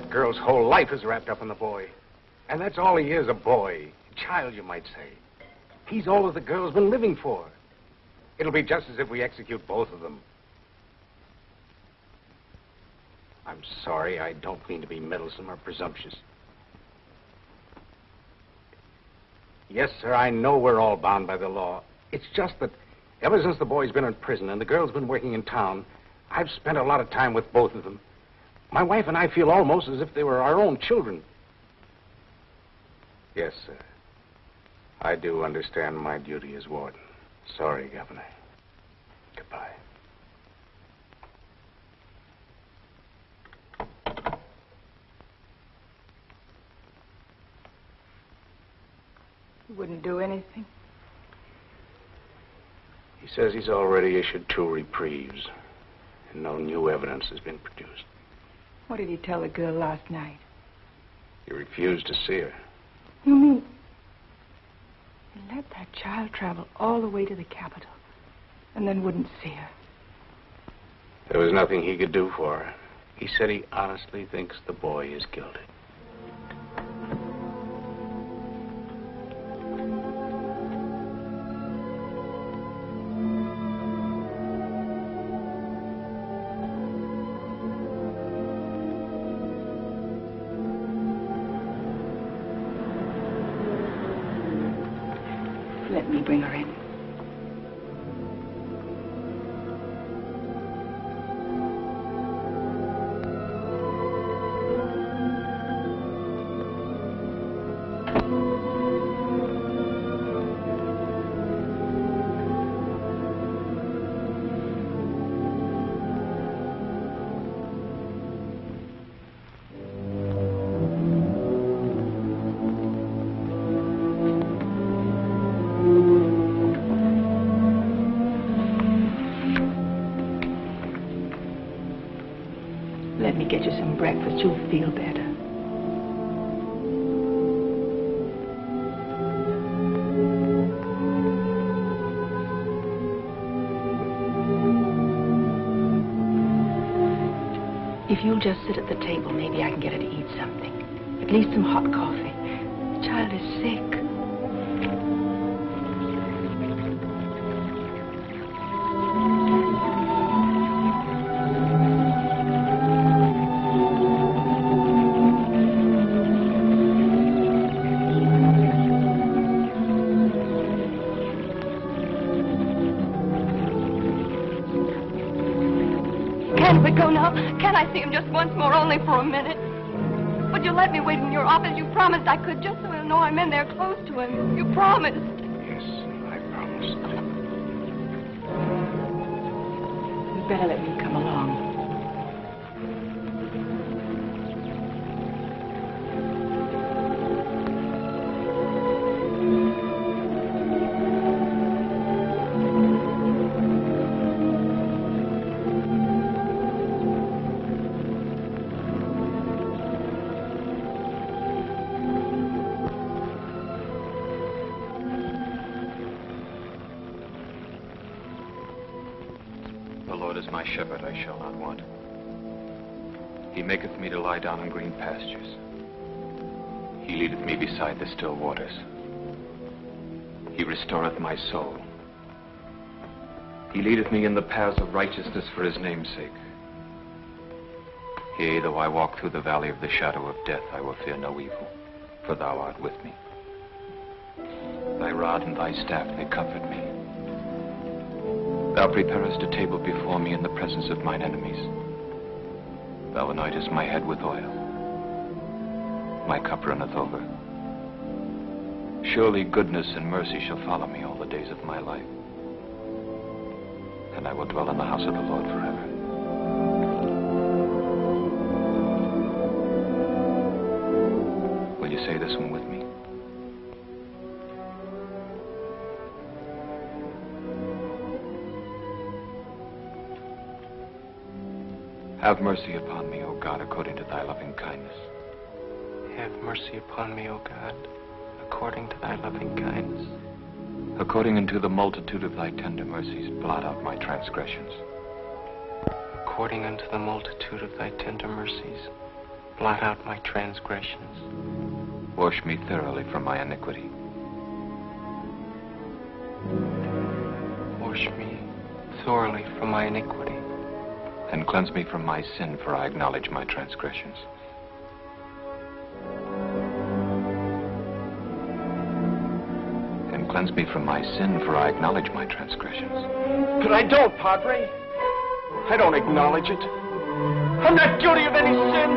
That girl's whole life is wrapped up in the boy. And that's all he is, a boy. A child, you might say. He's all that the girl's been living for. It'll be just as if we execute both of them. I'm sorry, I don't mean to be meddlesome or presumptuous. Yes, sir, I know we're all bound by the law. It's just that ever since the boy's been in prison and the girl's been working in town, I've spent a lot of time with both of them. My wife and I feel almost as if they were our own children. Yes, sir. I do understand my duty as warden. Sorry, Governor. Goodbye. You wouldn't do anything? He says he's already issued 2 reprieves, and no new evidence has been produced. What did he tell the girl last night? He refused to see her. You mean he let that child travel all the way to the capital and then wouldn't see her? There was nothing he could do for her. He said he honestly thinks the boy is guilty. Let me bring her in. Let me get you some breakfast. You'll feel better. If you'll just sit at the table, maybe I can get her to eat something. At least some hot coffee. The child is sick. Can't we go now? Can I see him just once more, only for a minute? Would you let me wait in your office? You promised I could, just so he'll know I'm in there close to him. You promised. Yes, I promised. You'd better let me come along. My shepherd, I shall not want. He maketh me to lie down in green pastures. He leadeth me beside the still waters. He restoreth my soul. He leadeth me in the paths of righteousness for his name's sake. Yea, though I walk through the valley of the shadow of death, I will fear no evil, for thou art with me. Thy rod and thy staff, they comfort me. Thou preparest a table before me in the presence of mine enemies. Thou anointest my head with oil. My cup runneth over. Surely goodness and mercy shall follow me all the days of my life. And I will dwell in the house of the Lord forever. Will you say this one with me? Have mercy upon me, O God, according to thy loving kindness. Have mercy upon me, O God, according to thy loving kindness. According unto the multitude of thy tender mercies, blot out my transgressions. According unto the multitude of thy tender mercies, Blot out my transgressions. Wash me thoroughly from my iniquity. Wash me thoroughly from my iniquity. And cleanse me from my sin, for I acknowledge my transgressions. And cleanse me from my sin, for I acknowledge my transgressions. But I don't, Padre. I don't acknowledge it. I'm not guilty of any sin.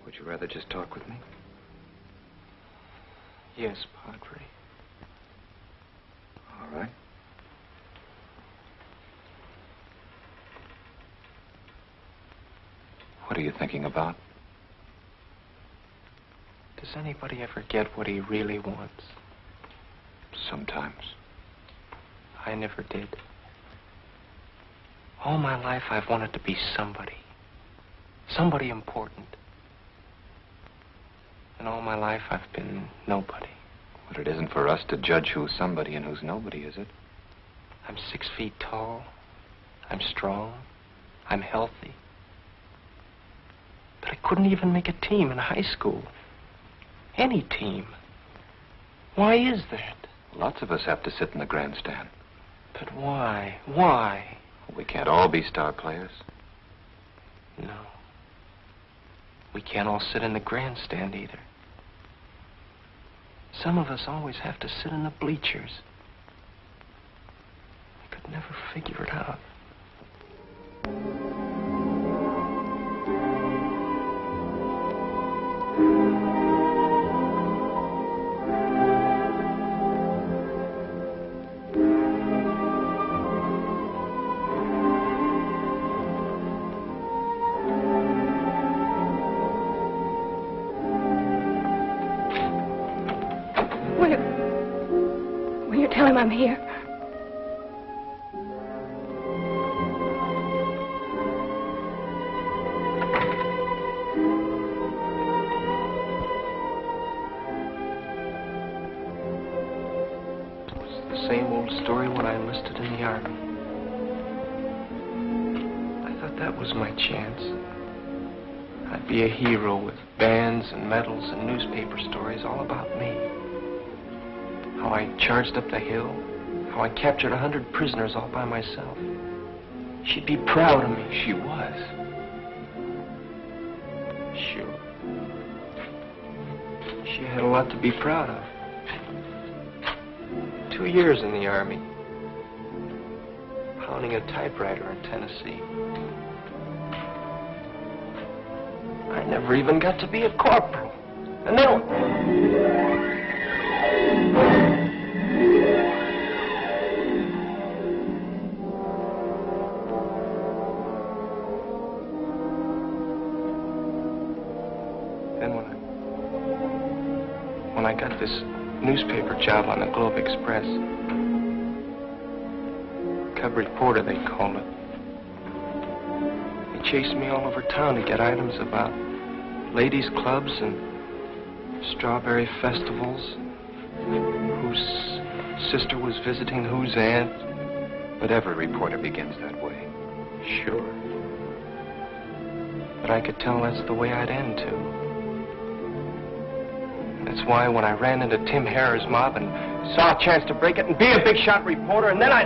Would you rather just talk with me? Yes, Padre. All right. What are you thinking about? Does anybody ever get what he really wants? Sometimes. I never did. All my life I've wanted to be somebody. Somebody important. And all my life I've been nobody. But it isn't for us to judge who's somebody and who's nobody, is it? I'm 6 feet tall. I'm strong. I'm healthy. But I couldn't even make a team in high school. Any team. Why is that? Lots of us have to sit in the grandstand. But why? Why? We can't all be star players. No. We can't all sit in the grandstand either. Some of us always have to sit in the bleachers. I could never figure it out. Will you tell him I'm here? It's the same old story when I enlisted in the Army. I thought that was my chance. I'd be a hero with bands and medals and newspaper stories all about me. How I charged up the hill. How I captured 100 prisoners all by myself. She'd be proud of me. She was. Sure. She had a lot to be proud of. 2 years in the Army. Pounding a typewriter in Tennessee. I never even got to be a corporal. And then... When I got this newspaper job on the Globe Express, cub reporter, they called it. They chased me all over town to get items about ladies' clubs and strawberry festivals, whose sister was visiting whose aunt. But every reporter begins that way. Sure. But I could tell that's the way I'd end, too. That's why when I ran into Tim Harrer's mob and saw a chance to break it and be a big shot reporter, and then I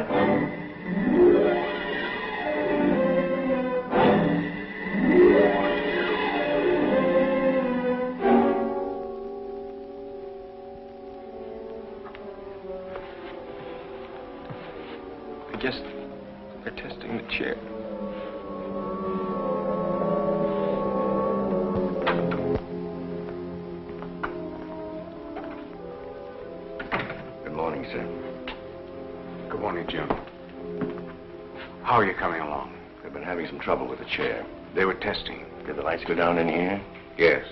guess they're testing the chair. Good morning, Jim. How are you coming along? They've been having some trouble with the chair. They were testing. Did the lights go down in here? Yes.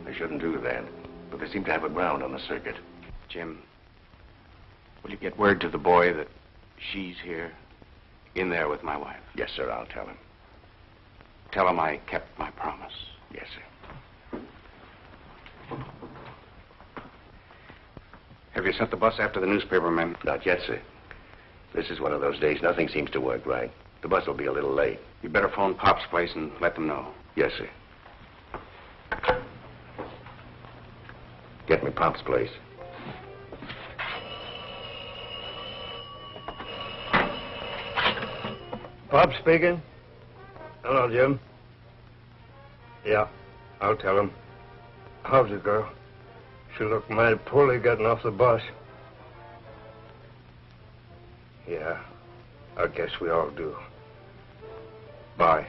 They shouldn't do that. But they seem to have it ground on the circuit. Jim, will you get word to the boy that she's here? In there with my wife. Yes, sir, I'll tell him. Tell him I kept my promise. Yes, sir. Have you sent the bus after the newspaper men? Not yet, sir. This is one of those days nothing seems to work right. The bus will be a little late. You better phone Pop's place and let them know. Yes, sir. Get me Pop's place. Pop speaking. Hello, Jim. Yeah, I'll tell him. How's the girl? She looked mighty poorly getting off the bus. Yeah, I guess we all do. Bye.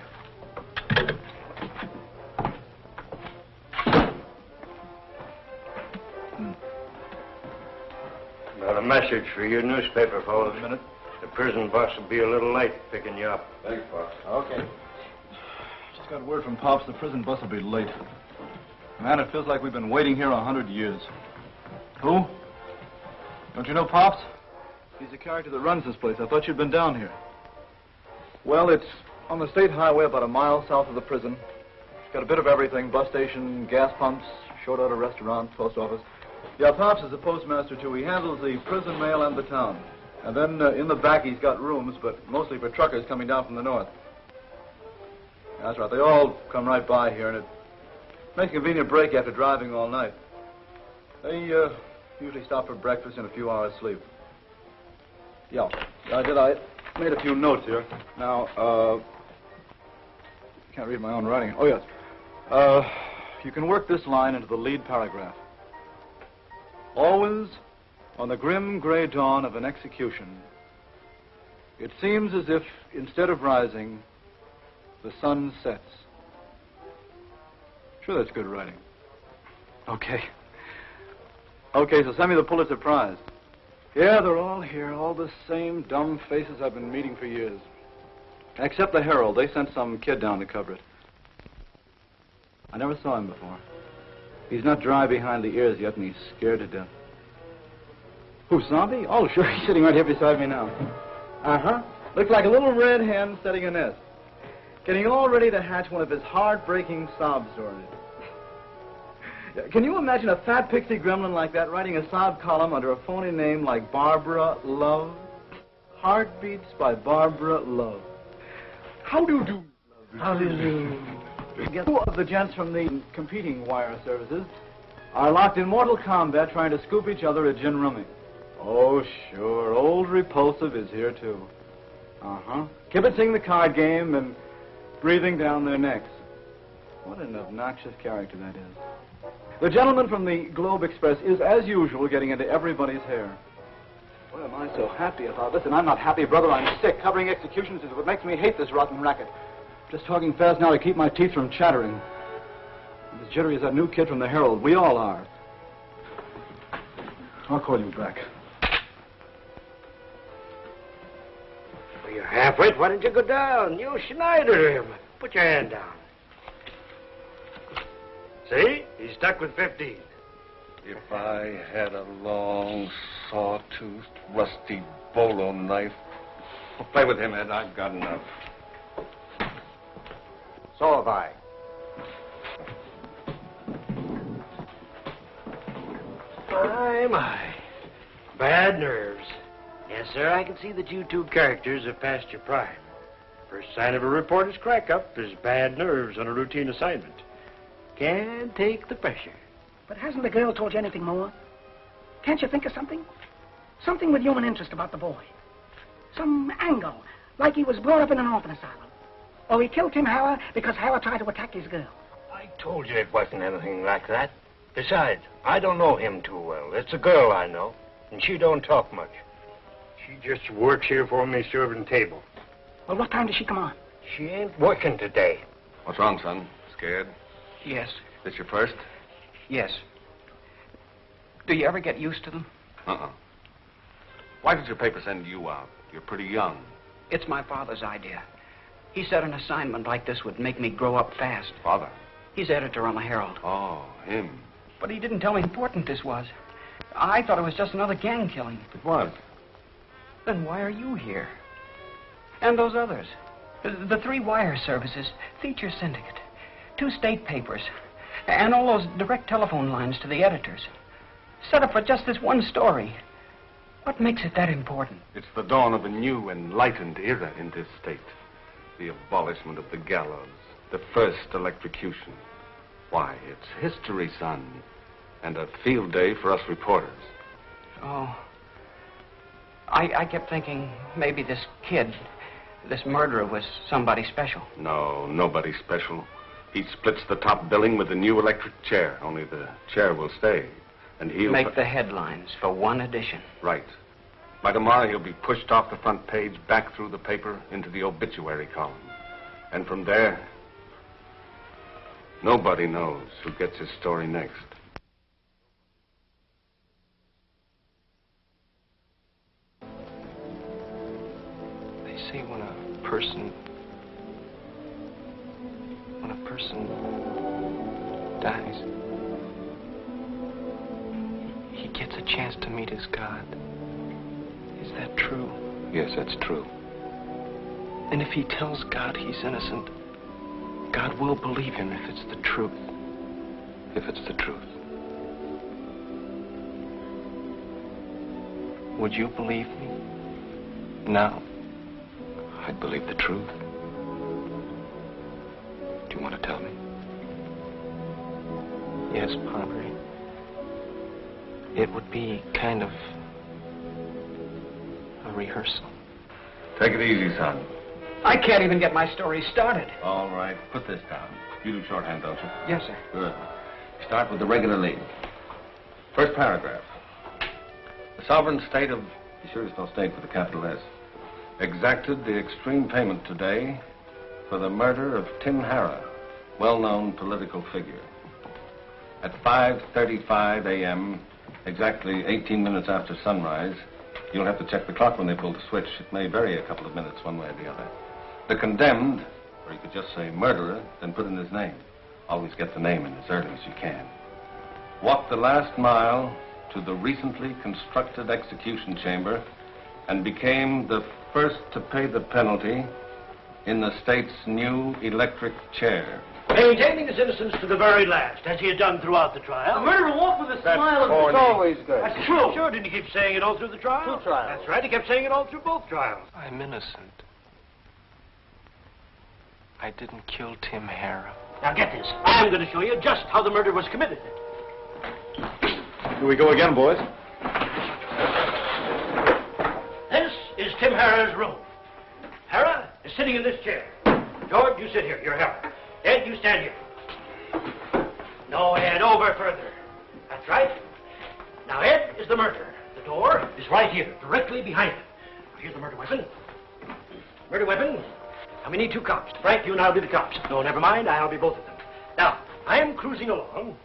Got a message for your newspaper fellows. A minute. The prison bus will be a little late picking you up. Thanks, Pops. Okay. Just got word from Pops the prison bus will be late. Man, it feels like we've been waiting here 100 years. Who? Don't you know Pops? He's the character that runs this place. I thought you'd been down here. Well, it's on the state highway about a mile south of the prison. It's got a bit of everything. Bus station, gas pumps, short order restaurant, post office. Yeah, Pops is the postmaster, too. He handles the prison mail and the town. And then in the back, he's got rooms, but mostly for truckers coming down from the north. That's right. They all come right by here, and it makes a convenient break after driving all night. They usually stop for breakfast and a few hours sleep. Yeah, I made a few notes here. Now, can't read my own writing. Oh, yes. You can work this line into the lead paragraph. Always, on the grim gray dawn of an execution, it seems as if, instead of rising, the sun sets. Sure, that's good writing. Okay. Okay, so send me the Pulitzer Prize. Yeah, they're all here, all the same dumb faces I've been meeting for years. Except the Herald. They sent some kid down to cover it. I never saw him before. He's not dry behind the ears yet, and he's scared to death. Who, Zombie? Oh, sure, he's sitting right here beside me now. Uh-huh. Looks like a little red hen setting a nest. Getting all ready to hatch one of his heart-breaking sob stories. Can you imagine a fat pixie gremlin like that writing a sob column under a phony name like Barbara Love? Heartbeats by Barbara Love. How do you do? How do you do? Two of the gents from the competing wire services are locked in mortal combat trying to scoop each other at gin rummy. Oh, sure. Old Repulsive is here, too. Uh-huh. Kibitzing the card game and breathing down their necks. What an obnoxious character that is. The gentleman from the Globe Express is, as usual, getting into everybody's hair. Boy, am I so happy about this. And I'm not happy, brother. I'm sick. Covering executions is what makes me hate this rotten racket. Just talking fast now to keep my teeth from chattering. I'm as jittery as that new kid from the Herald. We all are. I'll call you back. Well, you're halfway. Why don't you go down? You Schneider him. Put your hand down. See? He's stuck with 15. If I had a long, sawtoothed, rusty bolo knife. Play with him, Ed. I've got enough. So have I. My. Bad nerves. Yes, sir, I can see that you two characters have passed your prime. First sign of a reporter's crack-up is bad nerves on a routine assignment. Can't take the pressure. But hasn't the girl told you anything more? Can't you think of something? Something with human interest about the boy. Some angle, like he was brought up in an orphan asylum. Or he killed Tim Howard because Howard tried to attack his girl. I told you it wasn't anything like that. Besides, I don't know him too well. It's a girl I know, and she don't talk much. She just works here for me serving table. Well, what time does she come on? She ain't working today. What's wrong, son? Scared? Yes. This your first? Yes. Do you ever get used to them? Uh-uh. Why did your paper send you out? You're pretty young. It's my father's idea. He said an assignment like this would make me grow up fast. Father? He's editor on the Herald. Oh, him. But he didn't tell me how important this was. I thought it was just another gang killing. It was. Then why are you here? And those others. The 3 wire services, feature syndicate, 2 state papers, and all those direct telephone lines to the editors. Set up for just this one story. What makes it that important? It's the dawn of a new, enlightened era in this state. The abolishment of the gallows, the first electrocution. Why, it's history, son, and a field day for us reporters. Oh. I kept thinking maybe this kid, this murderer, was somebody special. No, nobody special. He splits the top billing with the new electric chair, only the chair will stay. And he'll... Make the headlines for one edition. Right. By tomorrow, he'll be pushed off the front page, back through the paper, into the obituary column. And from there, nobody knows who gets his story next. They say when a person dies, he gets a chance to meet his God. Is that true? Yes, that's true. And if he tells God he's innocent, God will believe him if it's the truth. If it's the truth. Would you believe me? Now? I'd believe the truth. Do you want to tell me? Yes, Padre. It would be kind of a rehearsal. Take it easy, son. I can't even get my story started. All right, put this down. You do shorthand, don't you? Yes, sir. Good. Start with the regular lead. First paragraph. The sovereign state of... Be sure there's no state with a capital S. Exacted the extreme payment today for the murder of Tim Harrah, well-known political figure. At 5:35 a.m., exactly 18 minutes after sunrise, you'll have to check the clock when they pull the switch. It may vary a couple of minutes one way or the other. The condemned, or you could just say murderer, then put in his name. Always get the name in as early as you can. Walked the last mile to the recently constructed execution chamber and became the first to pay the penalty in the state's new electric chair. Maintaining his innocence to the very last, as he had done throughout the trial. The murderer walked with a smile of... corny. It's always good. That's true. Sure, didn't he keep saying it all through the trial? 2 trials. That's right, he kept saying it all through both trials. I'm innocent. I didn't kill Tim Harrah. Now get this. I'm going to show you just how the murder was committed. Here we go again, boys. This is Tim Harrah's room. Harrah is sitting in this chair. George, you sit here. You're Harrah. Ed, you stand here. No, Ed, over further. That's right. Now, Ed is the murderer. The door is right here, directly behind him. Now, here's the murder weapon. Murder weapon. Now, we need 2 cops. Frank, you and I'll be the cops. No, never mind. I'll be both of them. Now, I am cruising along.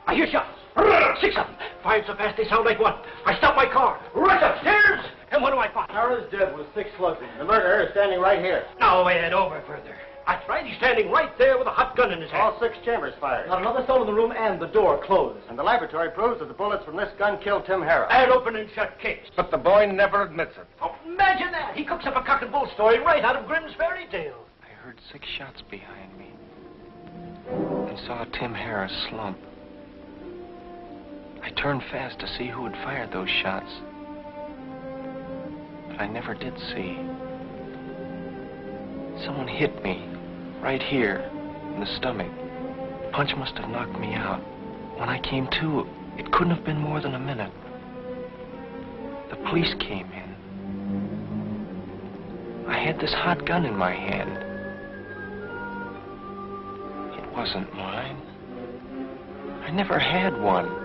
I hear shots. 6 of them. Fired so fast they sound like one. I stop my car. Rush upstairs. And what do I find? Harrah's dead with 6 slugs in him. The murderer is standing right here. No, Ed, over further. That's right. He's standing right there with a hot gun in his hand. All 6 chambers fired. Not another soul in the room, and the door closed. And the laboratory proves that the bullets from this gun killed Tim Harrah. An open and shut case. But the boy never admits it. Oh, imagine that. He cooks up a cock and bull story right out of Grimm's fairy tales. I heard 6 shots behind me and saw Tim Harrah slump. I turned fast to see who had fired those shots, but I never did see. Someone hit me right here in the stomach. The punch must have knocked me out. When I came to, it couldn't have been more than a minute. The police came in. I had this hot gun in my hand. It wasn't mine. I never had one.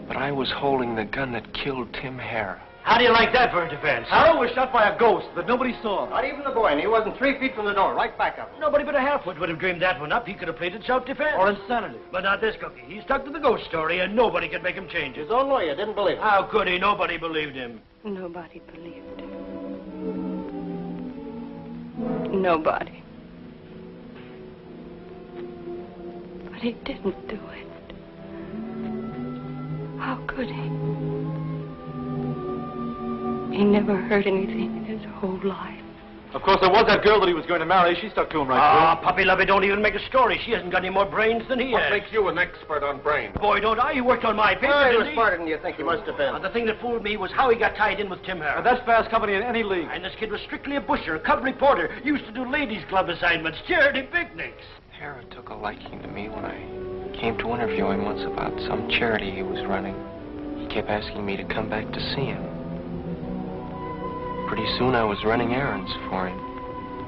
But I was holding the gun that killed Tim Harrah. How do you like that for a defense? Harrah was shot by a ghost that nobody saw. Not even the boy, and he wasn't 3 feet from the door, right back up. Nobody but a half-wit would have dreamed that one up. He could have pleaded self-defense. Or insanity. But not this cookie. He stuck to the ghost story, and nobody could make him change it. His own lawyer didn't believe it. How could he? Nobody believed him. Nobody believed him. Nobody. But he didn't do it. How could he? He never heard anything in his whole life. Of course, there was that girl that he was going to marry. She stuck to him right through. Puppy Lovey, don't even make a story. She hasn't got any more brains than he What has. makes you an expert on brains? Boy, don't I. He worked on my paper, He didn't was he? smarter than you think he must have been. The thing that fooled me was how he got tied in with Tim Harris. That's fast company in any league. And this kid was strictly a busher, a cub reporter. Used to do ladies' club assignments, charity picnics. Harris took a liking to me when I came to interview him once about some charity he was running. He kept asking me to come back to see him. Pretty soon I was running errands for him.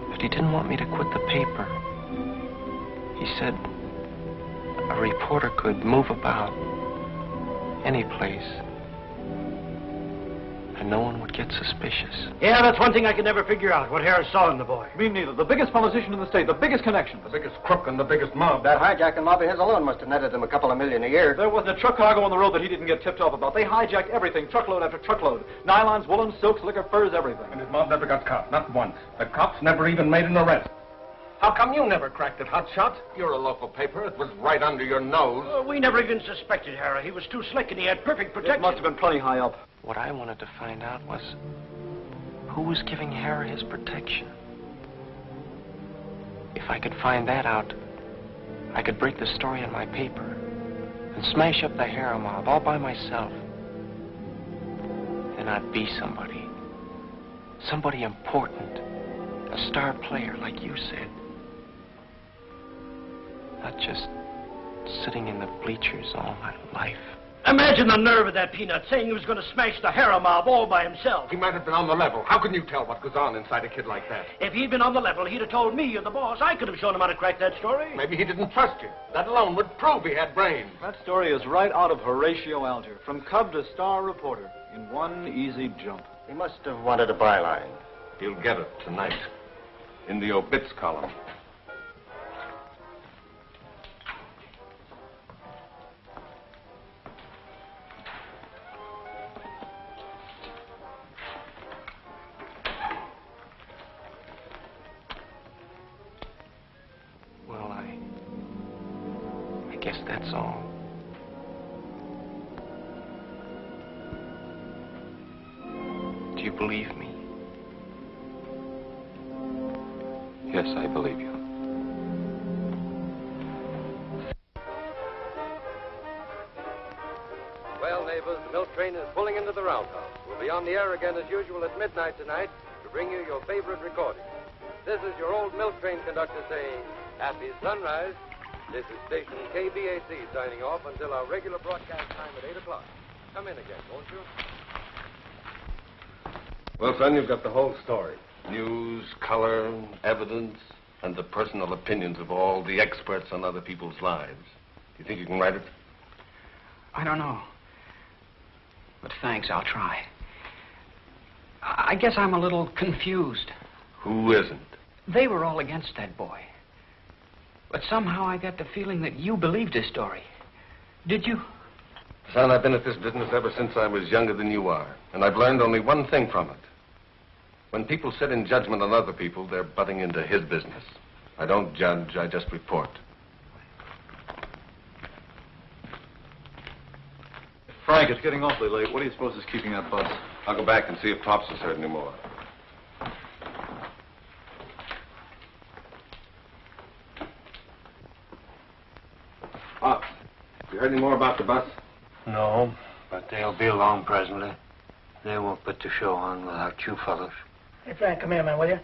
But he didn't want me to quit the paper. He said a reporter could move about any place and no one would get suspicious. Yeah, that's one thing I could never figure out, what Harris saw in the boy. Me neither. The biggest politician in the state, the biggest connection. The biggest crook and the biggest mob. That hijacking lobby his alone must have netted him a couple of million a year. There wasn't a truck cargo on the road that he didn't get tipped off about. They hijacked everything, truckload after truckload. Nylons, woolens, silks, liquor, furs, everything. And his mob never got caught, not once. The cops never even made an arrest. How come you never cracked it, Hotshot? You're a local paper. It was right under your nose. We never even suspected Harris. He was too slick and he had perfect protection. It must have been plenty high up. What I wanted to find out was who was giving Harry his protection. If I could find that out, I could break the story in my paper and smash up the Harrow mob all by myself. Then I'd be somebody. Somebody important. A star player, like you said. Not just sitting in the bleachers all my life. Imagine the nerve of that peanut saying he was going to smash the Harrow mob all by himself. He might have been on the level. How can you tell what goes on inside a kid like that? If he'd been on the level, he'd have told me, you're the boss. I could have shown him how to crack that story. Maybe he didn't trust you. That alone would prove he had brains. That story is right out of Horatio Alger, from cub to star reporter, in one easy jump. He must have wanted a byline. He'll get it tonight, in the obits column. Well, I guess that's all. Do you believe me? Yes, I believe you. Well, neighbors, the milk train is pulling into the roundhouse. We'll be on the air again as usual at midnight tonight to bring you your favorite recordings. This is your old milk train conductor saying, Happy sunrise. This is station KBAC signing off until our regular broadcast time at 8 o'clock. Come in again, won't you? Well, son, you've got the whole story. News, color, evidence, and the personal opinions of all the experts on other people's lives. Do you think you can write it? I don't know. But thanks, I'll try. I guess I'm a little confused. Who isn't? They were all against that boy. But somehow I got the feeling that you believed his story. Did you? Son, I've been at this business ever since I was younger than you are. And I've learned only one thing from it. When people sit in judgment on other people, they're butting into his business. I don't judge, I just report. Frank, it's getting awfully late. What do you suppose is keeping that bus? I'll go back and see if Pops has heard any more. Pops, you heard any more about the bus? No, but they'll be along presently. They won't put the show on without you fellows. Hey, Frank, come here, man, will you?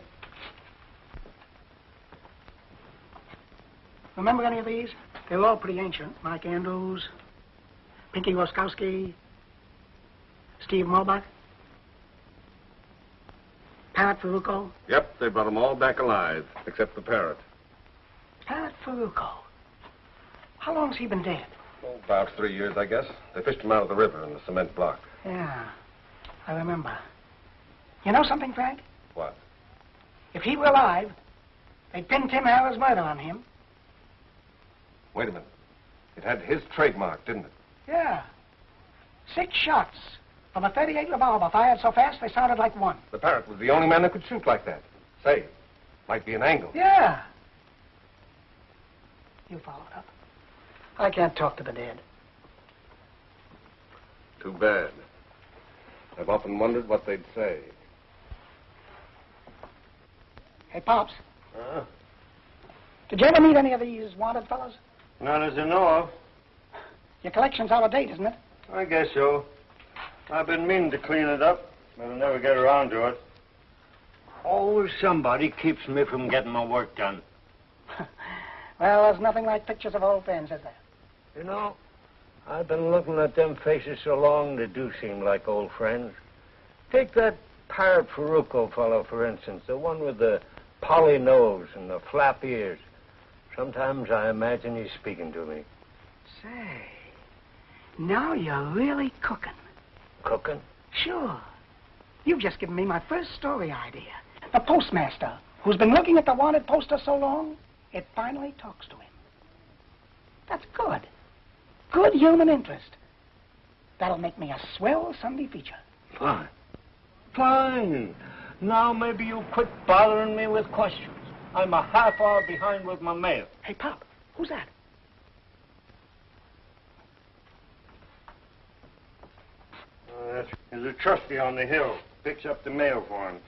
Remember any of these? They were all pretty ancient. Mike Andrews, Pinky Woskowski, Steve Mulbach, Parrot Farucco. Yep, they brought them all back alive, except the parrot. Parrot Farucco. How long's he been dead? Oh, about 3 years, I guess. They fished him out of the river in the cement block. Yeah, I remember. You know something, Frank? What? If he were alive, they'd pin Tim Harrow's murder on him. Wait a minute. It had his trademark, didn't it? Yeah. 6 shots from a .38 revolver fired so fast they sounded like one. The parrot was the only man that could shoot like that. Say, might be an angle. Yeah. You followed up. I can't talk to the dead. Too bad. I've often wondered what they'd say. Hey, Pops. Huh? Did you ever meet any of these wanted fellows? Not as I know of. Your collection's out of date, isn't it? I guess so. I've been meaning to clean it up, but I never get around to it. Always somebody keeps me from getting my work done. Well, there's nothing like pictures of old friends, is there? You know, I've been looking at them faces so long, they do seem like old friends. Take that pirate Farucco fellow, for instance, the one with the poly nose and the flap ears. Sometimes I imagine he's speaking to me. Say, now you're really cooking. Cooking? Sure. You've just given me my first story idea. The postmaster, who's been looking at the wanted poster so long, it finally talks to him. That's good. Good human interest. That'll make me a swell Sunday feature. Fine. Fine. Now maybe you'll quit bothering me with questions. I'm a half hour behind with my mail. Hey, Pop, who's that? There's a trustee on the hill. Picks up the mail for him.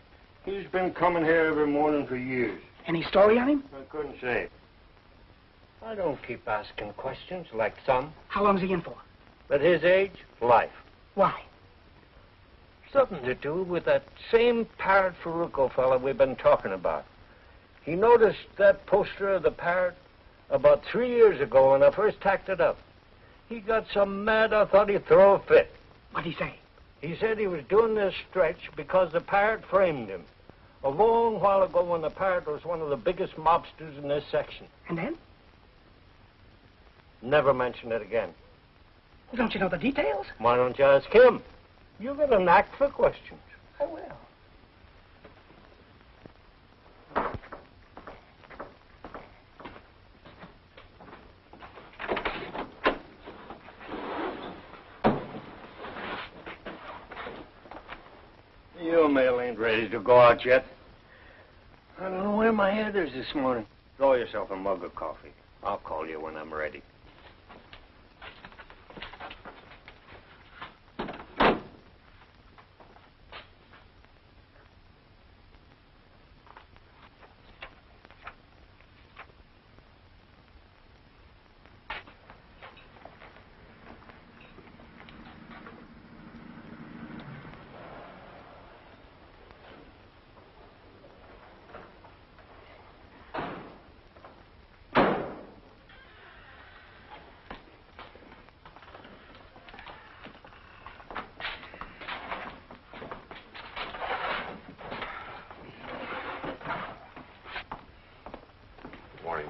He's been coming here every morning for years. Any story on him? I couldn't say. I don't keep asking questions like some. How long's he in for? At his age, life. Why? Something to do with that same parrot Farucco fella we've been talking about. He noticed that poster of the parrot about 3 years ago when I first tacked it up. He got so mad I thought he'd throw a fit. What'd he say? He said he was doing this stretch because the parrot framed him. A long while ago when the parrot was one of the biggest mobsters in this section. And then? Never mention it again. Well, don't you know the details? Why don't you ask him? You got a knack for questions. I will. Your mail ain't ready to go out yet. I don't know where my head is this morning. Draw yourself a mug of coffee. I'll call you when I'm ready.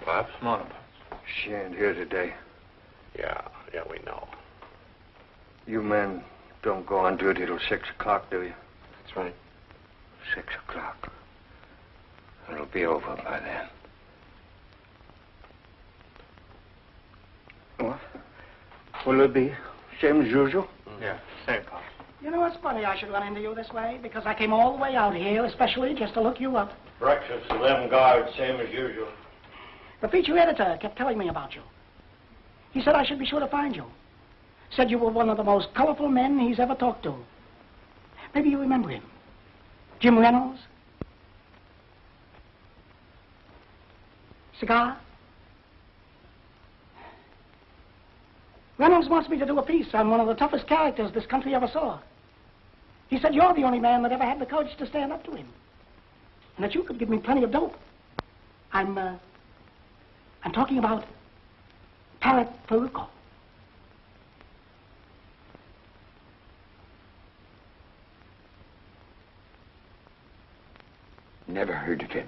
Pops? Morning. She ain't here today. Yeah, we know. You men don't go on duty till 6 o'clock, do you? That's right. 6 o'clock. It'll be over by then. What? Will it be same as usual? Yeah, same, Pops. You know, it's funny I should run into you this way, because I came all the way out here, especially just to look you up. Breakfast, 11 guards, same as usual. The feature editor kept telling me about you. He said I should be sure to find you. Said you were one of the most colorful men he's ever talked to. Maybe you remember him. Jim Reynolds? Cigar? Reynolds wants me to do a piece on one of the toughest characters this country ever saw. He said you're the only man that ever had the courage to stand up to him. And that you could give me plenty of dope. I'm talking about Parrot Farucco. Never heard of him.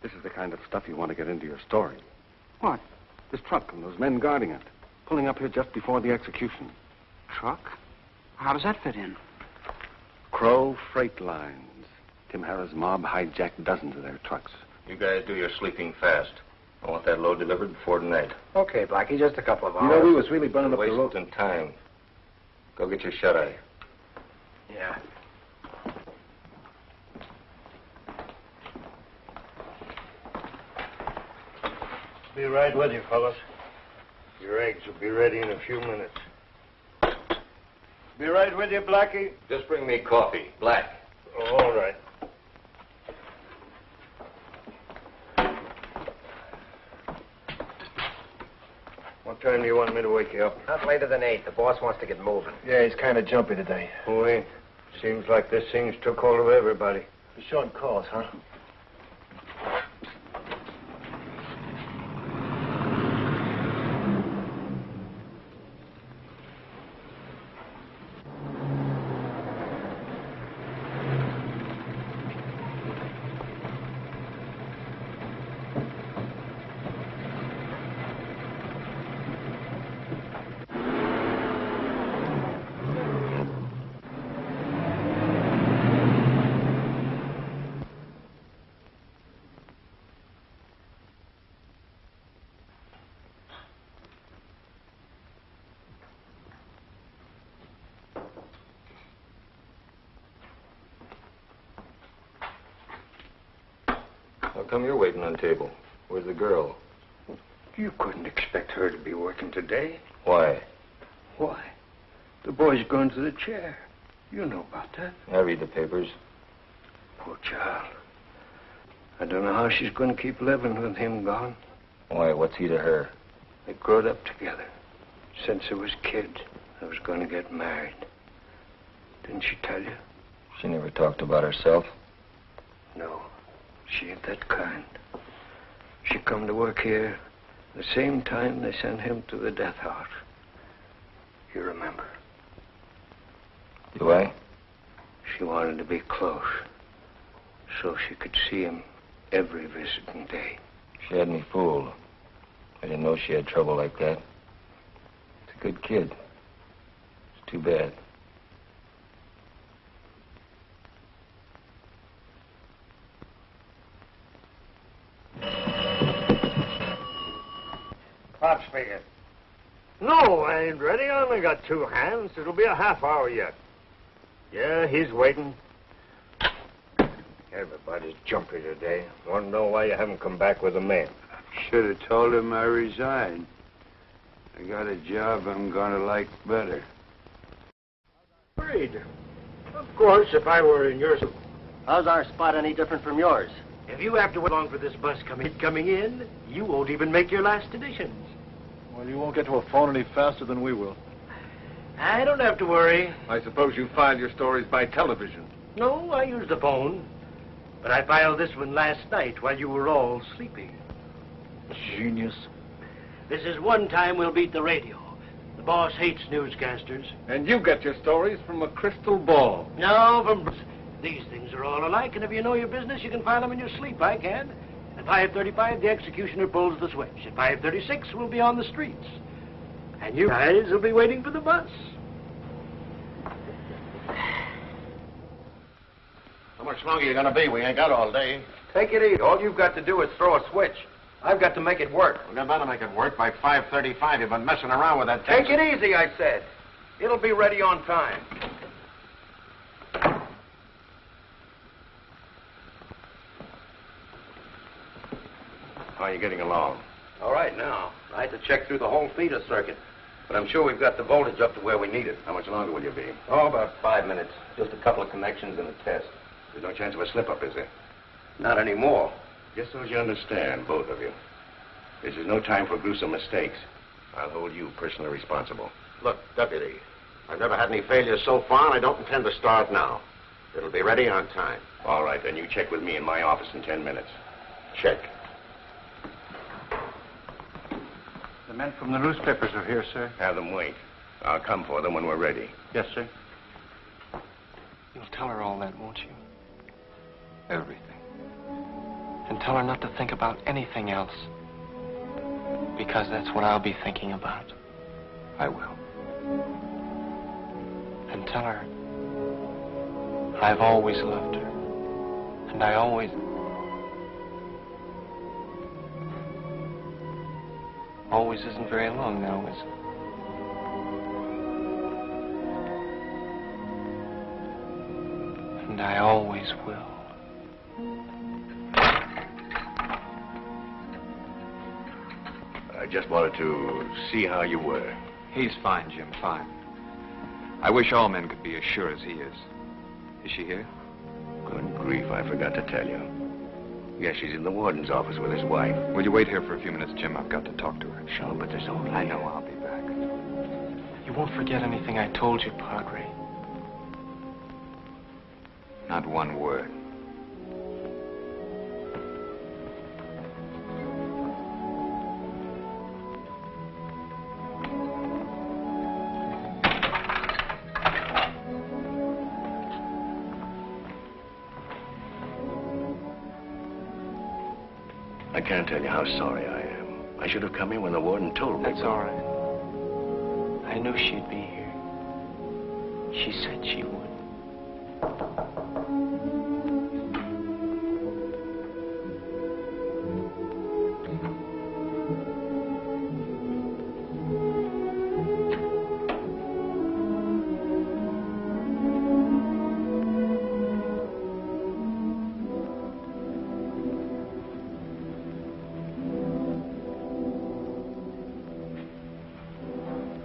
This is the kind of stuff you want to get into your story. What? This truck and those men guarding it. Pulling up here just before the execution. Truck? How does that fit in? Crow Freight Lines. Tim Harrah's mob hijacked dozens of their trucks. You guys do your sleeping fast. I want that load delivered before tonight. Okay, Blackie, just a couple of hours. You know, we was really burning up the road. Wasting time. Go get your shut-eye. Yeah. Be right with you, fellas. Your eggs will be ready in a few minutes. Be right with you, Blackie. Just bring me coffee, black. Oh, all right. What time do you want me to wake you up? Not later than 8. The boss wants to get moving. Yeah, he's kind of jumpy today. Oh, seems like this thing's took hold of everybody. Short calls, huh? How come you're waiting on table? Where's the girl? You couldn't expect her to be working today. Why? Why? The boy's going to the chair. You know about that. I read the papers. Poor child. I don't know how she's going to keep living with him gone. Why, what's he to her? They growed up together. Since they was kids, I was going to get married. Didn't she tell you? She never talked about herself. No, she ain't that kind. She come to work here the same time they sent him to the death house. You remember? Do I? She wanted to be close, so she could see him every visiting day. She had me fooled. I didn't know she had trouble like that. It's a good kid. It's too bad. Pop speaking. No, I ain't ready. I only got 2 hands. It'll be a half hour yet. Yeah, he's waiting. Everybody's jumpy today. Want to know why you haven't come back with the men? Should have told him I resigned. I got a job I'm gonna like better. Agreed. Of course, if I were in your... How's our spot any different from yours? If you have to wait long for this bus coming in, you won't even make your last editions. Well, you won't get to a phone any faster than we will. I don't have to worry. I suppose you filed your stories by television. No, I use the phone. But I filed this one last night while you were all sleeping. Genius. This is one time we'll beat the radio. The boss hates newscasters. And you get your stories from a crystal ball. No, from... These things are all alike, and if you know your business, you can file them in your sleep. I can. At 5:35, the executioner pulls the switch. At 5:36, we'll be on the streets. And you guys will be waiting for the bus. How much longer are you going to be? We ain't got all day. Take it easy. All you've got to do is throw a switch. I've got to make it work. We're going to make it work by 5:35. You've been messing around with that thing. Take it easy, I said. It'll be ready on time. How are you getting along? All right now. I had to check through the whole feeder circuit. But I'm sure we've got the voltage up to where we need it. How much longer will you be? Oh, about 5 minutes. Just a couple of connections and a test. There's no chance of a slip-up, is there? Not anymore. Just so as you understand, both of you. This is no time for gruesome mistakes. I'll hold you personally responsible. Look, Deputy, I've never had any failures so far, and I don't intend to start now. It'll be ready on time. All right, then you check with me in my office in 10 minutes. Check. The men from the newspapers are here, sir. Have them wait. I'll come for them when we're ready. Yes, sir. You'll tell her all that, won't you? Everything. And And tell her not to think about anything else. Because that's what I'll be thinking about. I will. And tell her I've always loved her. And I always... Always isn't very long now, is it? And I always will. I just wanted to see how you were. He's fine, Jim, fine. I wish all men could be as sure as he is. Is she here? Good grief, I forgot to tell you. Yes, she's in the warden's office with his wife. Will you wait here for a few minutes, Jim? I've got to talk to her. Sure, but there's only... I know, I'll be back. You won't forget anything I told you, Padre. Not one word. I can't tell you how sorry I am. I should have come in when the warden told me. That's all right. I knew she'd be here. She said she would.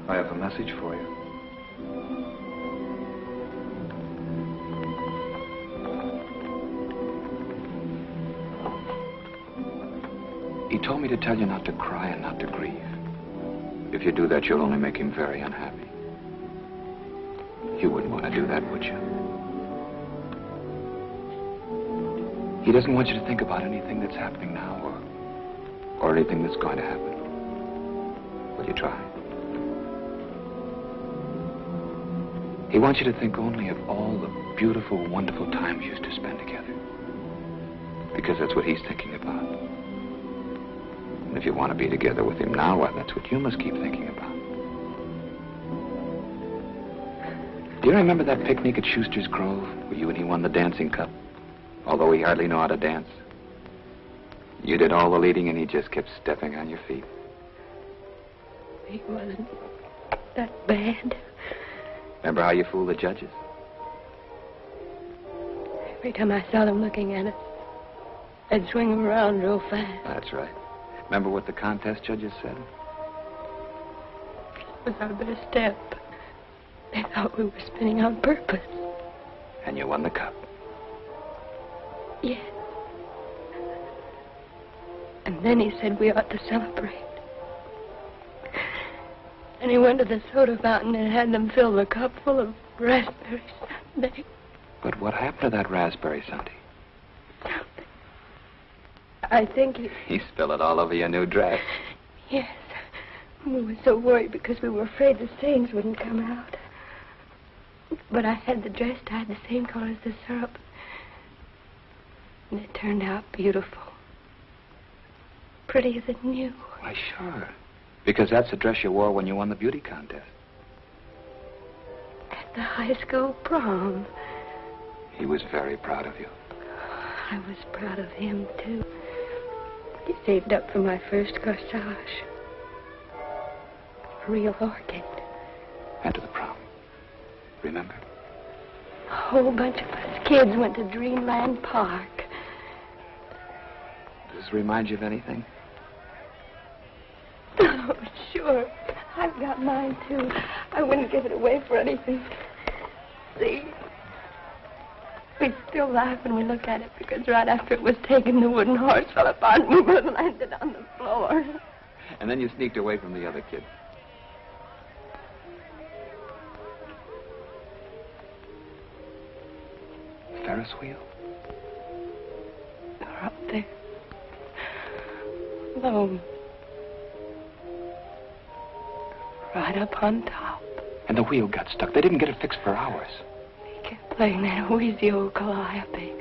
I have a message for you. He told me to tell you not to cry and not to grieve. If you do that, you'll only make him very unhappy. You wouldn't want to do that, would you? He doesn't want you to think about anything that's happening now or anything that's going to happen. Will you try? He wants you to think only of all the beautiful, wonderful times you used to spend together. Because that's what he's thinking about. And if you want to be together with him now, well, that's what you must keep thinking about. Do you remember that picnic at Schuster's Grove where you and he won the dancing cup? Although he hardly knew how to dance. You did all the leading and he just kept stepping on your feet. He wasn't that bad. Remember how you fooled the judges? Every time I saw them looking at us, I'd swing them around real fast. That's right. Remember what the contest judges said? It was our best step. They thought we were spinning on purpose. And you won the cup. Yes. And then he said we ought to celebrate. And he went to the soda fountain and had them fill the cup full of raspberry sundae. But what happened to that raspberry sundae? I think He spilled it all over your new dress. Yes. We were so worried because we were afraid the stains wouldn't come out. But I had the dress dyed the same color as the syrup. And it turned out beautiful. Prettier than new. Why, sure. Because that's the dress you wore when you won the beauty contest. At the high school prom. He was very proud of you. I was proud of him, too. He saved up for my first corsage. A real orchid. And to the prom. Remember? A whole bunch of us kids went to Dreamland Park. Does this remind you of anything? Oh, sure. I've got mine, too. I wouldn't give it away for anything. See? We still laugh when we look at it because right after it was taken, the wooden horse fell apart and we both landed on the floor. And then you sneaked away from the other kids. Ferris wheel? They're up there. Alone. Right up on top. And the wheel got stuck. They didn't get it fixed for hours. They kept playing that wheezy old calliope.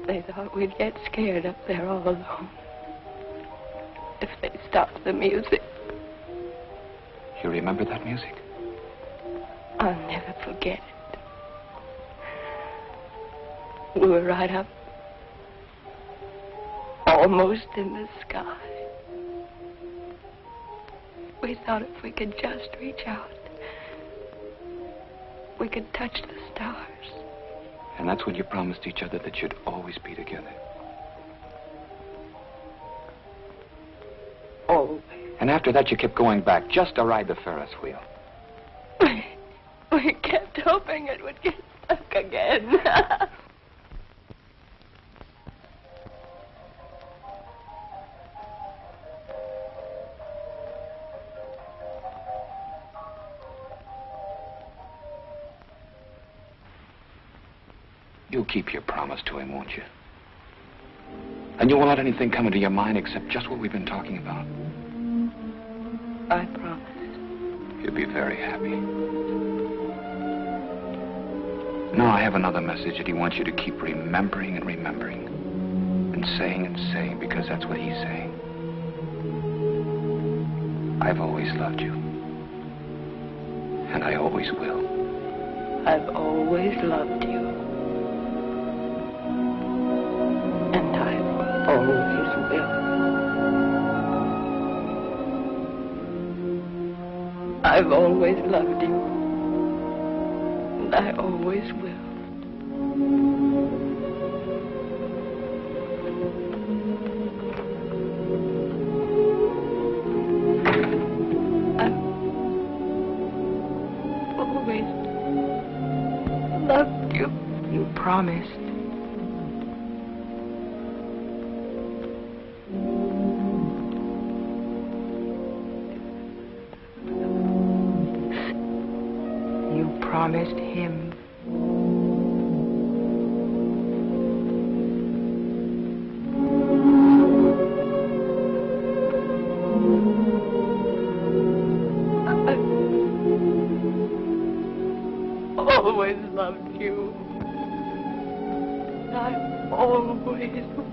They thought we'd get scared up there all alone. If they stopped the music. You remember that music? I'll never forget it. We were right up, almost in the sky. We thought if we could just reach out, we could touch the stars. And that's when you promised each other that you'd always be together. Always. And after that, you kept going back just to ride the Ferris wheel. We kept hoping it would get stuck again. You'll keep your promise to him, won't you? And you won't let anything come into your mind except just what we've been talking about. I promise. You'll be very happy. No, I have another message that he wants you to keep remembering and remembering. And saying, because that's what he's saying. I've always loved you. And I always will. I've always loved you. And I always will. I've always loved you. And I always will. I've always loved you. You promised. Promised him. I've always loved you. I always will.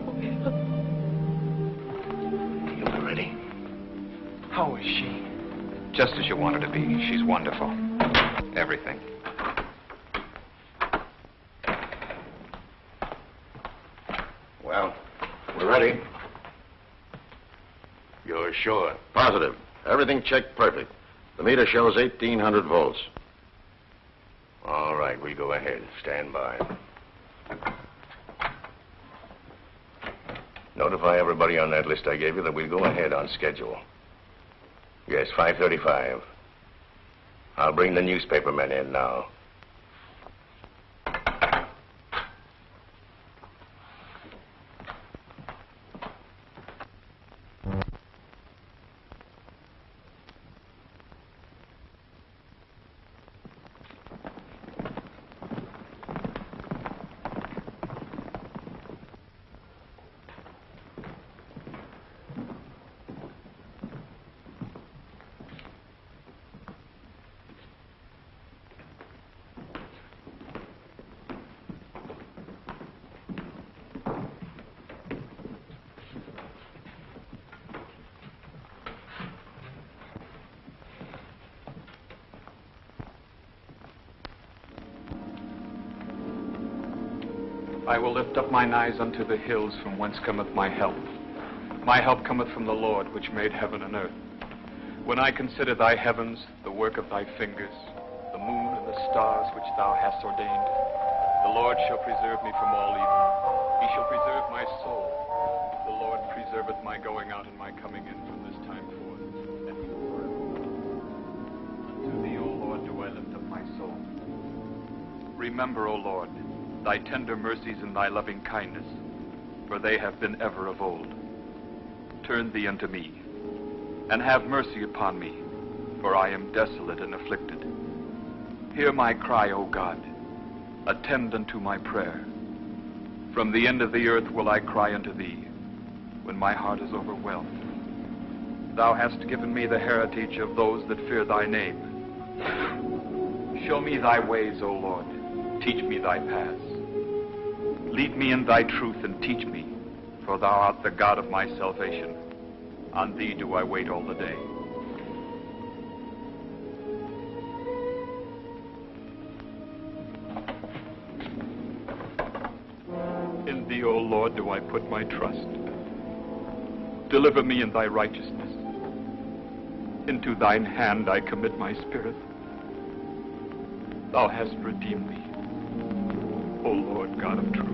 You ready? How is she? Just as you wanted to be. She's wonderful. Everything. Well, we're ready. You're sure? Positive. Everything checked perfect. The meter shows 1,800 volts. All right, we'll go ahead. Stand by. Notify everybody on that list I gave you that we'll go ahead on schedule. Yes, 5:35. I'll bring the newspaper men in now. I will lift up mine eyes unto the hills, from whence cometh my help. My help cometh from the Lord, which made heaven and earth. When I consider thy heavens, the work of thy fingers, the moon and the stars which thou hast ordained, the Lord shall preserve me from all evil. He shall preserve my soul. The Lord preserveth my going out and my coming in from this time forth, and even forever. Unto thee, O Lord, do I lift up my soul. Remember, O Lord, thy tender mercies and thy loving kindness, for they have been ever of old. Turn thee unto me, and have mercy upon me, for I am desolate and afflicted. Hear my cry, O God. Attend unto my prayer. From the end of the earth will I cry unto thee, when my heart is overwhelmed. Thou hast given me the heritage of those that fear thy name. Show me thy ways, O Lord. Teach me thy paths. Lead me in thy truth and teach me, for thou art the God of my salvation. On thee do I wait all the day. In thee, O Lord, do I put my trust. Deliver me in thy righteousness. Into thine hand I commit my spirit. Thou hast redeemed me, O Lord God of truth.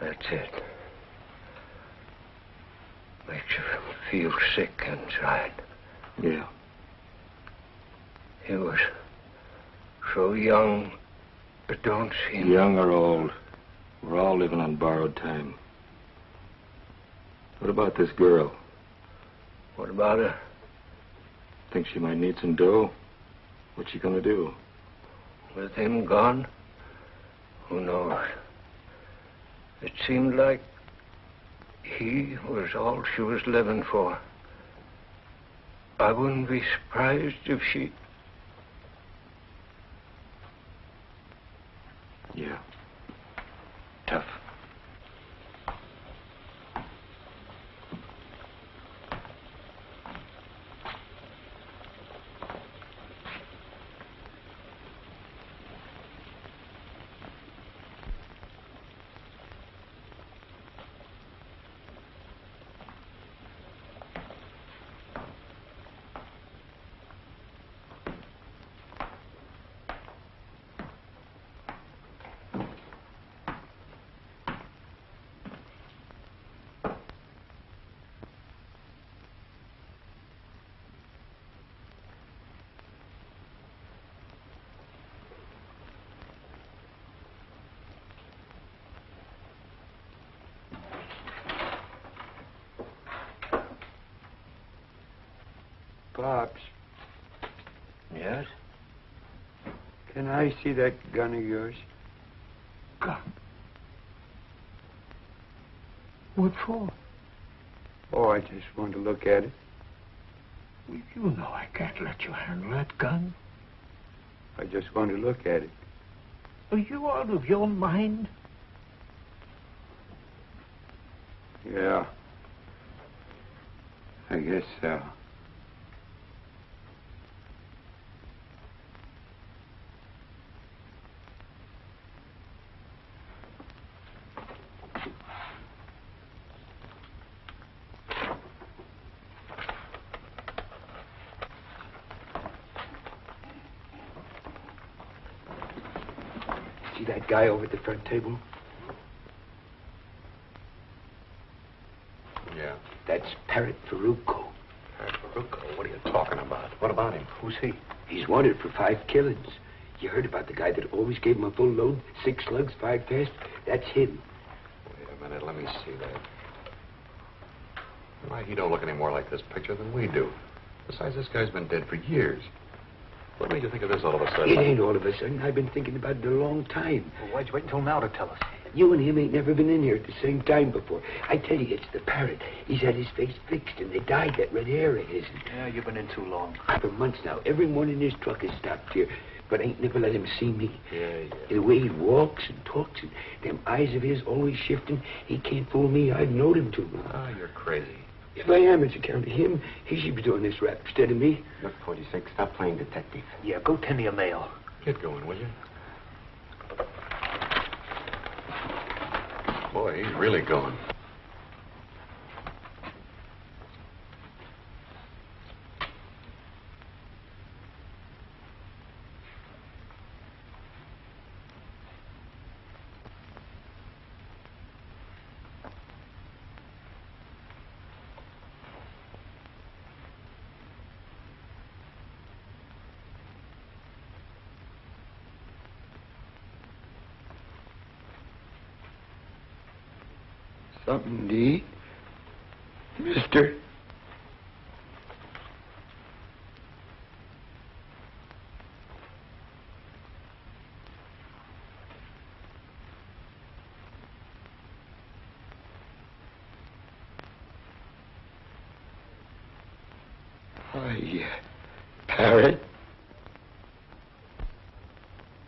That's it. Makes you feel sick inside. Yeah. He was so young, it don't seem... Young or old, we're all living on borrowed time. What about this girl? What about her? Think she might need some dough? What's she gonna do? With him gone? Who knows? It seemed like he was all she was living for. I wouldn't be surprised if she... Yeah. Tough. Pops. Yes? Can I see that gun of yours? Gun? What for? Oh, I just want to look at it. Well, you know I can't let you handle that gun. I just want to look at it. Are you out of your mind? Yeah. I guess so. See that guy over at the front table? Yeah. That's Parrot Farucco. Farucco? What are you talking about? What about him? Who's he? He's wanted for 5 killings. You heard about the guy that always gave him a full load, 6 slugs, 5 fast? That's him. Wait a minute, let me see that. Why, he don't look any more like this picture than we do. Besides, this guy's been dead for years. What made you think of this all of a sudden? It ain't all of a sudden. I've been thinking about it a long time. Well, why'd you wait until now to tell us? You and him ain't never been in here at the same time before. I tell you, it's the Parrot. He's had his face fixed, and they dyed that red hair of his. Yeah, you've been in too long. For months now. Every morning his truck has stopped here, but I ain't never let him see me. Yeah. The way he walks and talks, and them eyes of his always shifting, he can't fool me. I've known him too long. Ah, you're crazy. If I am, it's account of him. He should be doing this rap instead of me. Look, 46, stop playing detective. Yeah, go tend to your mail. Get going, will you? Boy, he's really going. Something to eat? Mister? Parrot?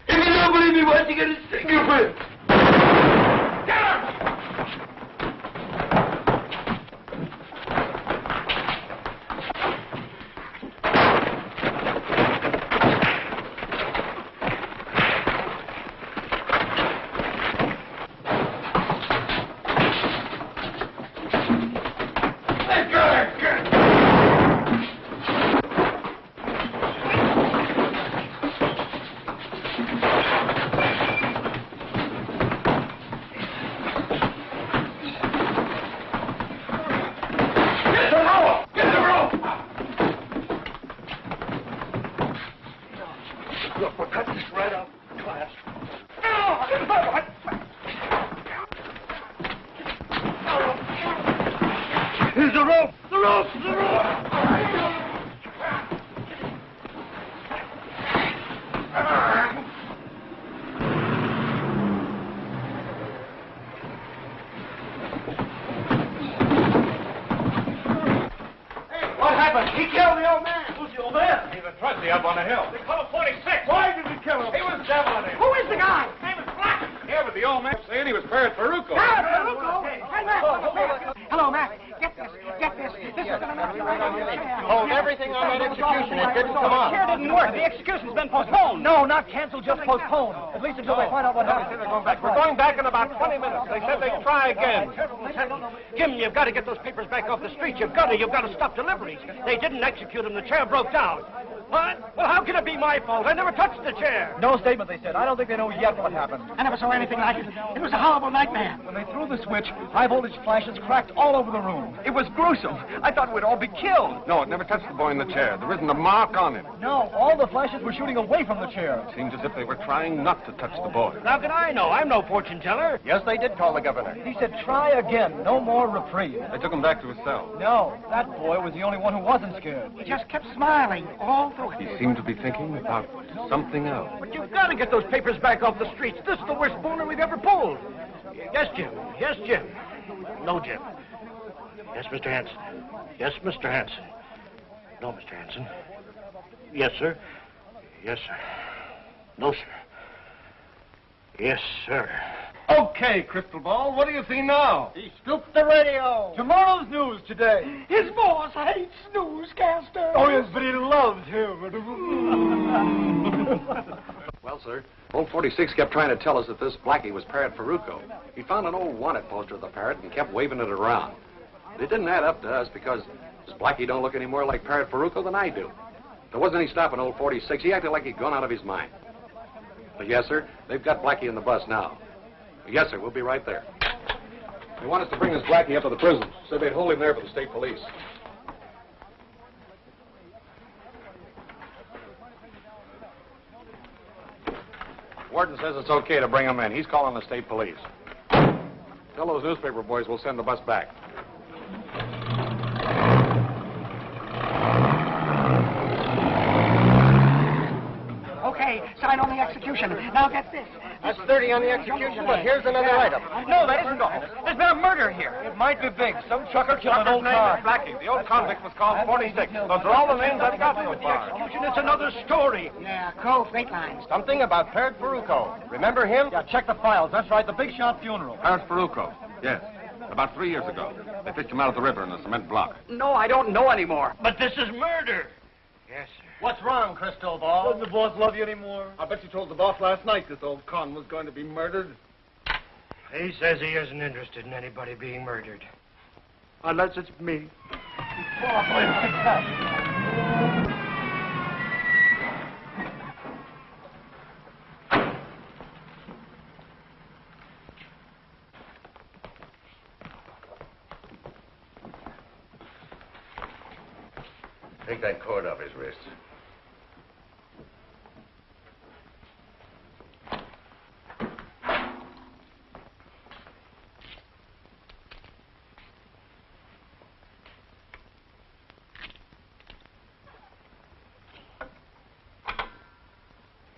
If you don't believe me, why don't you get his fingerprint? You've got to get those papers back off the street. You've got to stop deliveries. They didn't execute them. The chair broke down. What? Well, how can it be my fault? I never touched the chair. No statement, they said. I don't think they know yet what happened. I never saw anything like it. It was a horrible nightmare. When they threw the switch, high-voltage flashes cracked all over the room. It was gruesome. I thought we'd all be killed. No, it never touched the boy in the chair. There isn't a mark on him. No, all the flashes were shooting away from the chair. It seems as if they were trying not to touch the boy. How can I know? I'm no fortune teller. Yes, they did call the governor. He said, try again. No more reprieve. They took him back to his cell. No, that boy was the only one who wasn't scared. He just kept smiling all through it. He seemed to be thinking about something else. But you've got to get those papers back off the streets. This is the worst boner we've ever pulled. Yes, Jim. Yes, Jim. No, Jim. Yes, Mr. Hanson. Yes, Mr. Hanson. No, Mr. Hanson. Yes, sir. Yes, sir. No, sir. Yes, sir. Okay, Crystal Ball, what do you see now? He scooped the radio. Tomorrow's news today. His boss hates newscasters. Oh, yes, but he loves him. Well, sir, old 46 kept trying to tell us that this Blackie was Parrot Farucco. He found an old wanted poster of the parrot and kept waving it around. But it didn't add up to us because this Blackie don't look any more like Parrot Farucco than I do. There wasn't any stopping old 46. He acted like he'd gone out of his mind. But yes, sir, they've got Blackie in the bus now. Yes, sir, we'll be right there. They want us to bring this Blackie up to the prison. Said they'd hold him there for the state police. Warden says it's okay to bring him in. He's calling the state police. Tell those newspaper boys we'll send the bus back. Okay, sign on the execution. Now get this. That's 30 on the execution, but here's another item. No, that isn't all. There's been a murder here. It might be big. Some trucker killed an old car. Blackie. The old convict was called 46. Those are all the names I've got so far. Execution is another story. Yeah, Cove Freight Lines. Something about Parrot Farucco. Remember him? Yeah, check the files. That's right, the big shot funeral. Parrot Farucco. Yes. About 3 years ago. They fished him out of the river in a cement block. No, I don't know anymore. But this is murder. Yes, sir. What's wrong, Crystal Ball? Doesn't the boss love you anymore? I bet you told the boss last night this old con was going to be murdered. He says he isn't interested in anybody being murdered. Unless it's me. Take that cord off his wrist.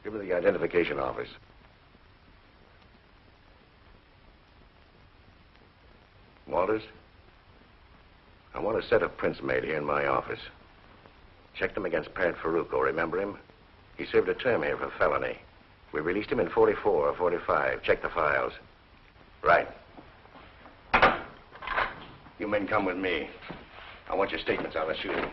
Give me the identification office. Walters, I want a set of prints made here in my office. Check them against Parrot Farucco. Remember him? He served a term here for felony. We released him in 44 or 45. Check the files. Right. You men come with me. I want your statements on the shooting.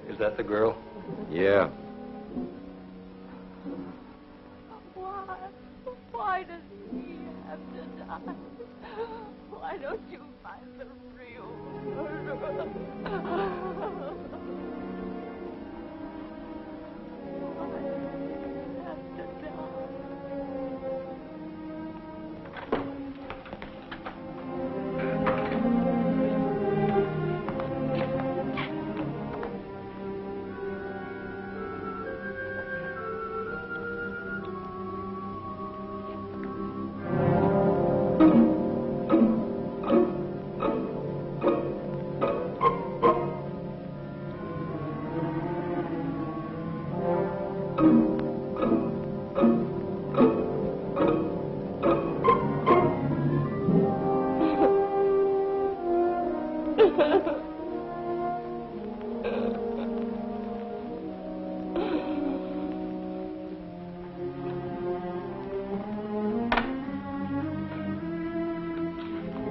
Is that the girl? Yeah. Why does he have to die? Why don't you find the real murderer?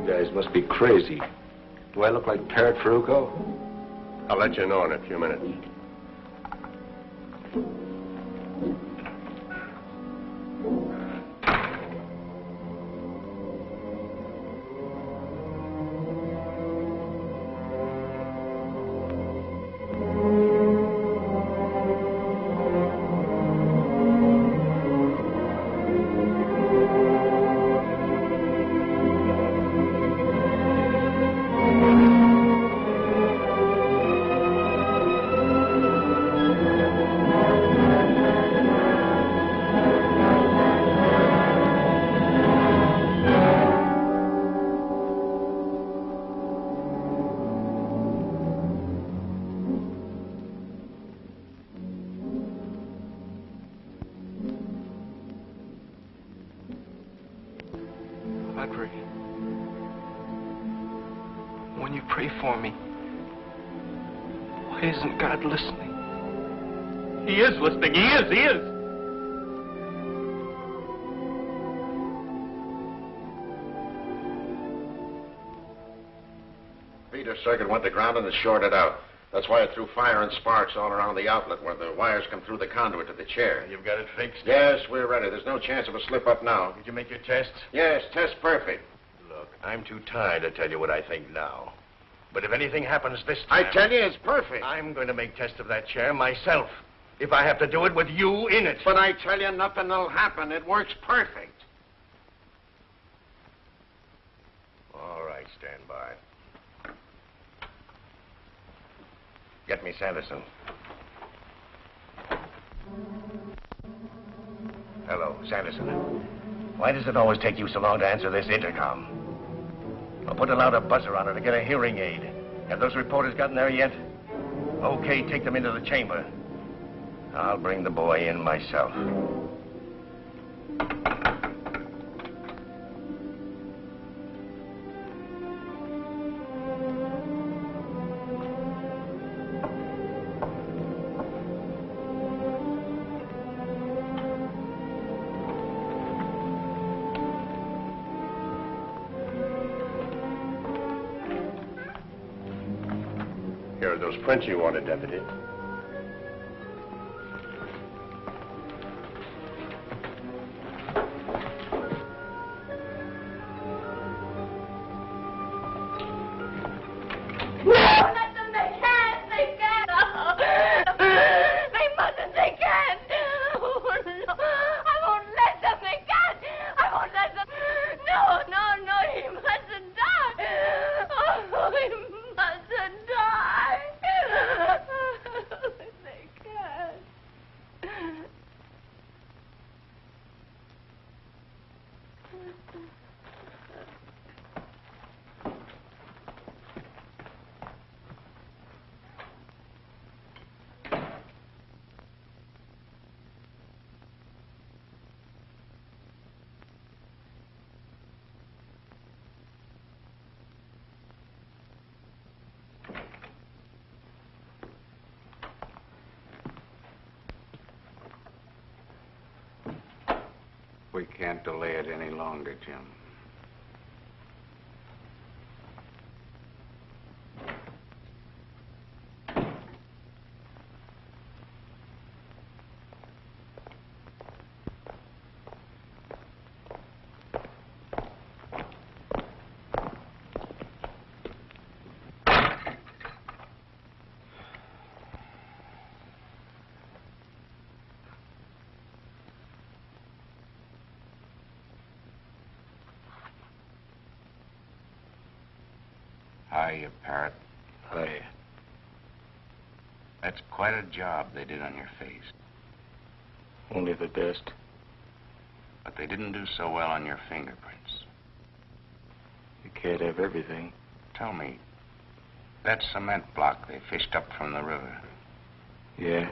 You guys must be crazy. Do I look like Parrot Farucco? I'll let you know in a few minutes. Padre, when you pray for me, why isn't God listening? He is listening. He is. Feeder circuit went to ground and is shorted out. That's why it threw fire and sparks all around the outlet where the wires come through the conduit to the chair. You've got it fixed? Yes, we're ready. There's no chance of a slip-up now. Did you make your tests? Yes, test perfect. Look, I'm too tired to tell you what I think now. But if anything happens this time... I tell you, it's perfect. I'm going to make tests of that chair myself. If I have to do it with you in it. But I tell you, nothing will happen. It works perfect. All right, stand by. Get me Sanderson. Hello, Sanderson. Why does it always take you so long to answer this intercom? I'll put a louder buzzer on her to get a hearing aid. Have those reporters gotten there yet? Okay, take them into the chamber. I'll bring the boy in myself. Here are those prints you wanted, Deputy. No, not we can't delay it any longer, Jim. Hiya, Parrot. Hiya. That's quite a job they did on your face. Only the best. But they didn't do so well on your fingerprints. You can't have everything. Tell me, that cement block they fished up from the river, Yeah?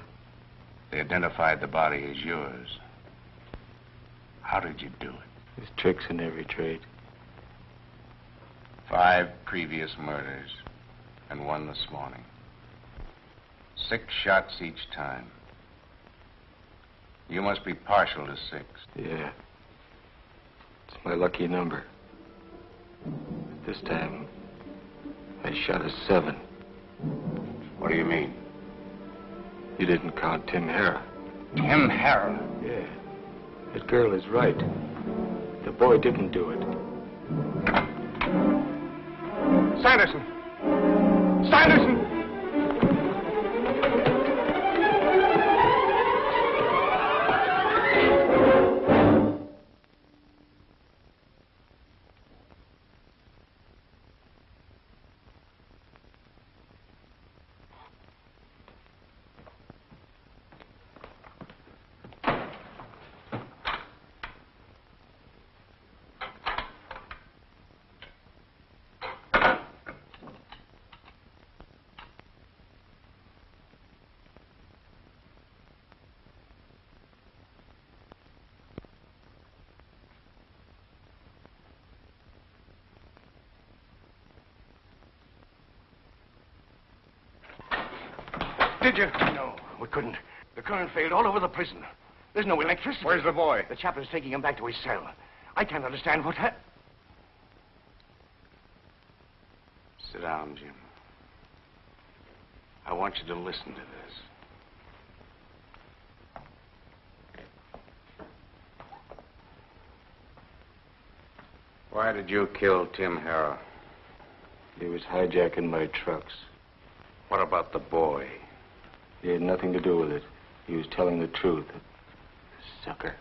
they identified the body as yours. How did you do it? There's tricks in every trade. 5 previous murders, and 1 this morning. 6 shots each time. You must be partial to 6. Yeah. It's my lucky number. This time, I shot a 7. What do you mean? You didn't count Tim Harrah. Tim Harrah? Yeah. That girl is right. The boy didn't do it. Sanderson! Sanderson! Did you? No, we couldn't. The current failed all over the prison. There's no electricity. Where's the boy? The chaplain's taking him back to his cell. I can't understand what happened. Sit down, Jim. I want you to listen to this. Why did you kill Tim Harrah? He was hijacking my trucks. What about the boy? He had nothing to do with it. He was telling the truth. Sucker.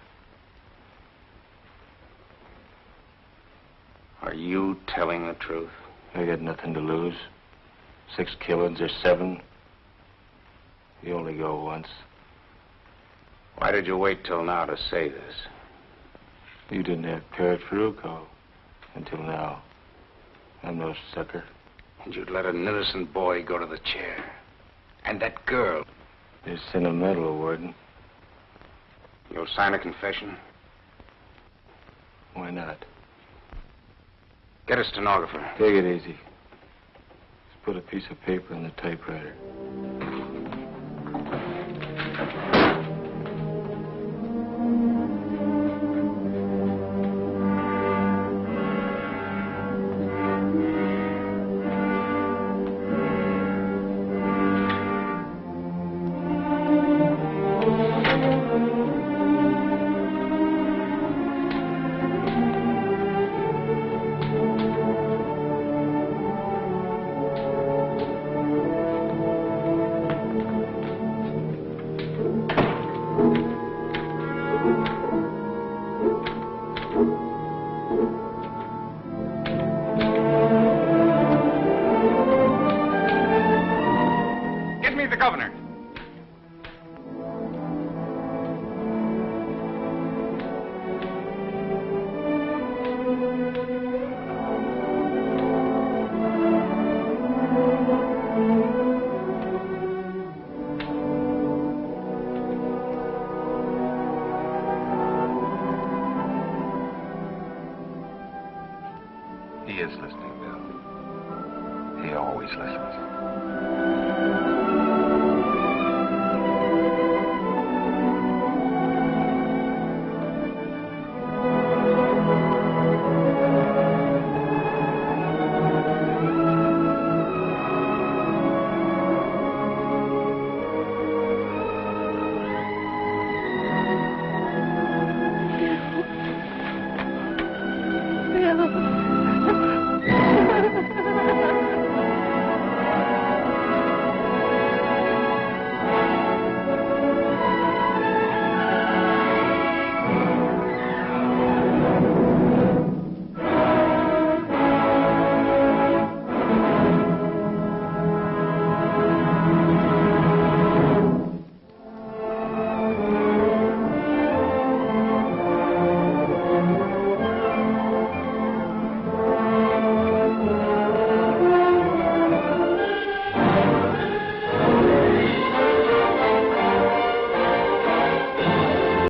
Are you telling the truth? I got nothing to lose. 6 killings or 7. You only go once. Why did you wait till now to say this? You didn't have Parrot Farucco until now. I'm no sucker. And you'd let an innocent boy go to the chair. And that girl. They're sentimental, Warden. You'll sign a confession? Why not? Get a stenographer. Take it easy. Just put a piece of paper in the typewriter. He is listening, Bill. He always listens.